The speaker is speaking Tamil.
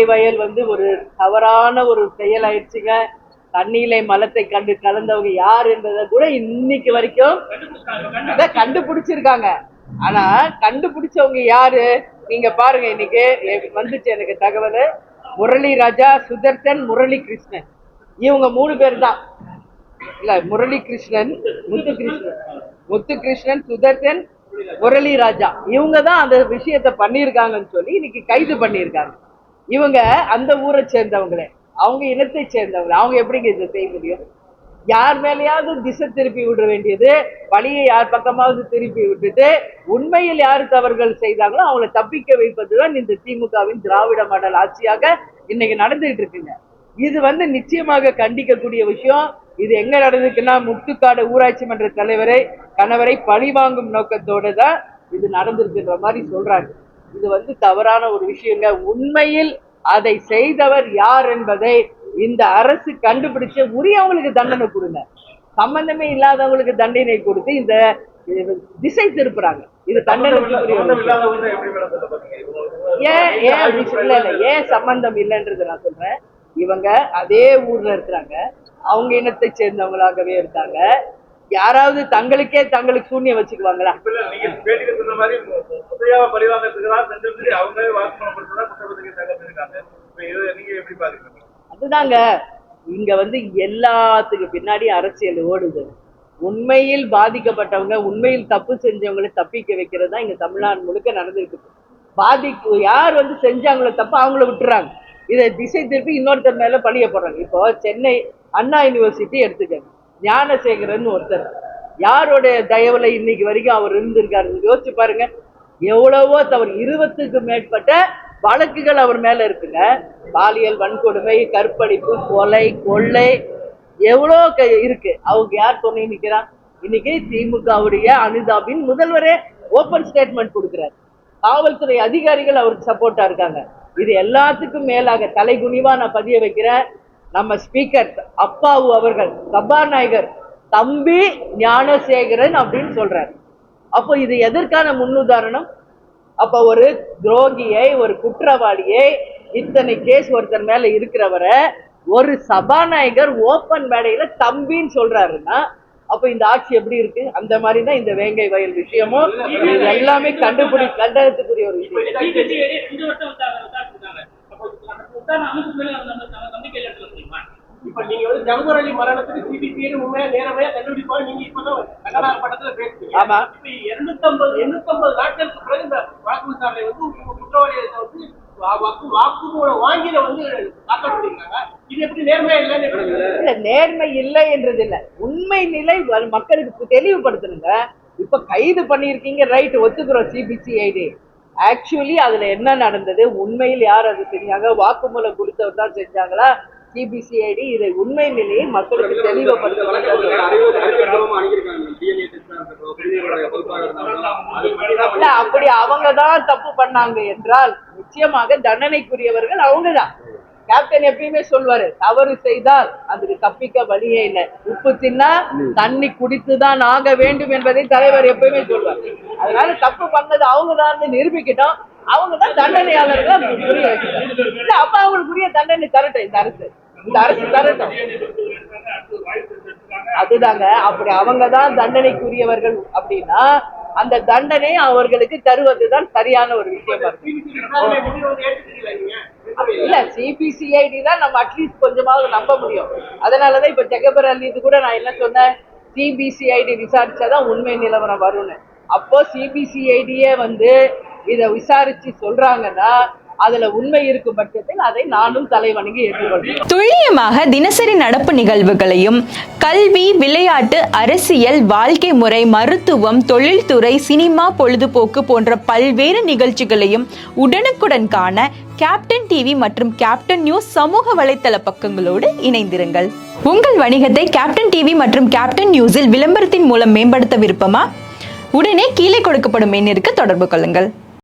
வேங்கை வயல் ஒரு தவறான ஒரு செயல் ஆயிடுச்சுங்க. தண்ணீரை மலத்தை கலந்தவங்க யார் என்பதை கூட இன்னைக்கு வரைக்கும் கண்டுபிடிச்சிருக்காங்க. ஆனா கண்டுபிடிச்சவங்க யாரு நீங்க பாருங்க. இன்னைக்கு வந்துச்சு எனக்கு தகவல். முரளி ராஜா, சுதர்சன், முரளி கிருஷ்ணன், இவங்க 3 பேர் தான். இல்ல, முரளி கிருஷ்ணன், முத்துகிருஷ்ணன், சுதர்சன், முரளி ராஜா, இவங்க தான் அந்த விஷயத்தை பண்ணியிருக்காங்கன்னு சொல்லி இன்னைக்கு கைது பண்ணியிருக்காங்க. இவங்க அந்த ஊரை சேர்ந்தவங்களே, அவங்க இனத்தை சேர்ந்தவங்க. அவங்க எப்படிங்க இதை செய்ய முடியும்? யார் மேலேயாவது திசை திருப்பி விட வேண்டியது, வழியை யார் பக்கமாவது திருப்பி விட்டுட்டு உண்மையில் யாரு தவறுகள் செய்தாங்களோ அவங்களை தப்பிக்க வைப்பதுதான் இந்த திமுகவின் திராவிட மாடல் ஆட்சியாக இன்னைக்கு நடந்துகிட்டு இருக்குங்க. இது நிச்சயமாக கண்டிக்கக்கூடிய விஷயம். இது எங்க நடந்துக்குன்னா, முத்துக்காடு ஊராட்சி மன்ற கணவரை பழிவாங்கும் நோக்கத்தோடு தான் இது நடந்திருக்குன்ற மாதிரி சொல்றாங்க. இது தவறான ஒரு விஷயங்க. உண்மையில் அதை செய்தவர் யார் என்பதை இந்த அரசு கண்டுபிடிச்சு உரியவங்களுக்கு தண்டனை கொடுங்க. சம்பந்தமே இல்லாதவங்களுக்கு தண்டனை கொடுத்து இந்த திசை திருப்புறாங்க. இது தண்டனை ஏன் சம்பந்தம் இல்லைன்றது நான் சொல்றேன். இவங்க அதே ஊர்ல இருக்கிறாங்க, அவங்க இனத்தை சேர்ந்தவங்களாகவே இருக்காங்க. யாராவது தங்களுக்கு சூன்யம் வச்சுக்குவாங்களா? அதுதாங்க இங்க எல்லாத்துக்கு பின்னாடி அரசியல் ஓடுது. உண்மையில் பாதிக்கப்பட்டவங்க, உண்மையில் தப்பு செஞ்சவங்களை தப்பிக்க வைக்கிறது தான் இங்க தமிழ்நாடு முழுக்க நடந்துருக்கு. யார் செஞ்சாங்களோ தப்பு அவங்கள விட்டுறாங்க. இதை திசை திருப்பி இன்னொருத்தர் மேல பழிய போடுறாங்க. இப்போ சென்னை அண்ணா யூனிவர்சிட்டி எடுத்துக்க, ஞானசேகரன் ஒருத்தர், யாருடைய தயவுல இன்னைக்கு வரைக்கும் அவர் இருந்திருக்காரு யோசிச்சு பாருங்க. எவ்வளவோ தவறு, 20க்கும் மேற்பட்ட வழக்குகள் அவர் மேல இருக்குங்க. பாலியல் வன்கொடுமை, கற்பழிப்பு, கொலை, கொள்ளை எவ்வளோ இருக்கு. அவங்க யார் துணை நிற்கிறான்? இன்னைக்கு திமுகவுடைய அனுதாபின் முதல்வரே ஓப்பன் ஸ்டேட்மெண்ட் கொடுக்கிறார். காவல்துறை அதிகாரிகள் அவருக்கு சப்போர்ட்டா இருக்காங்க. இது எல்லாத்துக்கும் மேலாக தலைகுனிவா நான் பதிய வைக்கிறேன், நம்ம ஸ்பீக்கர் அப்பாவு அவர்கள் சபாநாயகர் தம்பி ஞானசேகரன் அப்படின்னு சொல்றாரு. அப்போ இது எதற்கான முன்னுதாரணம்? அப்ப ஒரு துரோகியை, ஒரு குற்றவாளியை, இத்தனை கேஸ் ஒருத்தர் மேல இருக்கிறவரை ஒரு சபாநாயகர் ஓப்பன் மேடையில தம்பின்னு சொல்றாருன்னா அப்ப இந்த ஆட்சி எப்படி இருக்கு? அந்த மாதிரிதான் இந்த வேங்கை வயல் விஷயமும் எல்லாமே கண்டனத்துக்குரிய ஒரு விஷயம். இப்ப நீங்க ஜவஹர் அலி மரணத்துக்கு சிபிசிஐடி உண்மையா நேரமையா கண்டுபிடிப்பாங்க. நீங்க இப்பதான் படத்துல பேசுறீங்க. ஆமா, 250 நாட்களுக்கு பிறகு இந்த வாக்கு விசாரணை குற்றவாளிகளை வாக்குமூலம் வாங்கி தாக்கல் பண்ணிருக்காங்க. இது எப்படி நேர்மையா இல்ல? நேர்மை இல்லை என்றது இல்ல, உண்மை நிலை மக்களுக்கு தெளிவுபடுத்தணுங்க. இப்ப கைது பண்ணிருக்கீங்க, ரைட், ஒத்துக்கிறோம். சிபிசிஐடி ஆக்சுவலி அதுல என்ன நடந்தது, உண்மையில் யார் அது செஞ்சாங்க, வாக்குமூலம் கொடுத்தவர் தான் செஞ்சாங்களா? சிபிசிஐடி இதை உண்மை நிலையை மக்களுக்கு தெளிவுபடுத்த. அப்படி அவங்கதான் தப்பு பண்ணாங்க என்றால் நிச்சயமாக தண்டனைக்குரியவர்கள் அவங்கதான். கேப்டன் எப்பயுமே சொல்வாரு, தவறு செய்தால் அதுக்கு தப்பிக்க வழியே இல்லை, உப்பு தின்னா தண்ணி குடித்துதான் ஆக வேண்டும் என்பதை தலைவர் எப்பயுமே சொல்வார். அதனால தப்பு பண்ணது அவங்கதான் நிரூபிக்கிட்டோம். அவங்கதான் தண்டனையாளர்கள். புரிய வைக்கிறாங்க. அப்ப அவங்களுக்குரிய தண்டனை தரட்டும் இந்த அரசு தரட்டும். அதுதாங்க, அப்படி அவங்கதான் தண்டனைக்குரியவர்கள் அப்படின்னா அந்த தண்டனை அவர்களுக்கு தருவதுதான் சரியான ஒரு விஷயமா இருக்கு. இல்ல, சிபிசிஐடி தான் நம்ம அட்லீஸ்ட் கொஞ்சமாவது நம்ப முடியும். அதனாலதான் இப்ப ஜகபர் அலி இது கூட நான் என்ன சொன்னேன், சிபிசிஐடி விசாரிச்சாதான் உண்மை நிலவரம் வரும்னு. அப்போ சிபிசிஐடியே இதை விசாரிச்சு சொல்றாங்கன்னா அதுல உண்மை இருக்கும் பட்சத்தில் அதை நானும் தலைவணங்கி ஏற்றுக்கொள்கிறேன். துல்லியமாக தினசரி நடப்பு நிகழ்வுகளையும் கல்வி, விளையாட்டு, அரசியல், வாழ்க்கை முறை, மருத்துவம், தொழில்துறை, சினிமா, பொழுதுபோக்கு போன்ற பல்வேறு நிகழ்ச்சிகளையும் உடனுக்குடன் காண கேப்டன் டிவி மற்றும் கேப்டன் நியூஸ் சமூக வலைத்தள பக்கங்களோடு இணைந்திருங்கள். உங்கள் வணிகத்தை கேப்டன் டிவி மற்றும் கேப்டன் நியூஸில் விளம்பரத்தின் மூலம் மேம்படுத்த விருப்பமா? உடனே கீழே கொடுக்கப்படும் எண்ணிற்கு தொடர்பு கொள்ளுங்கள்.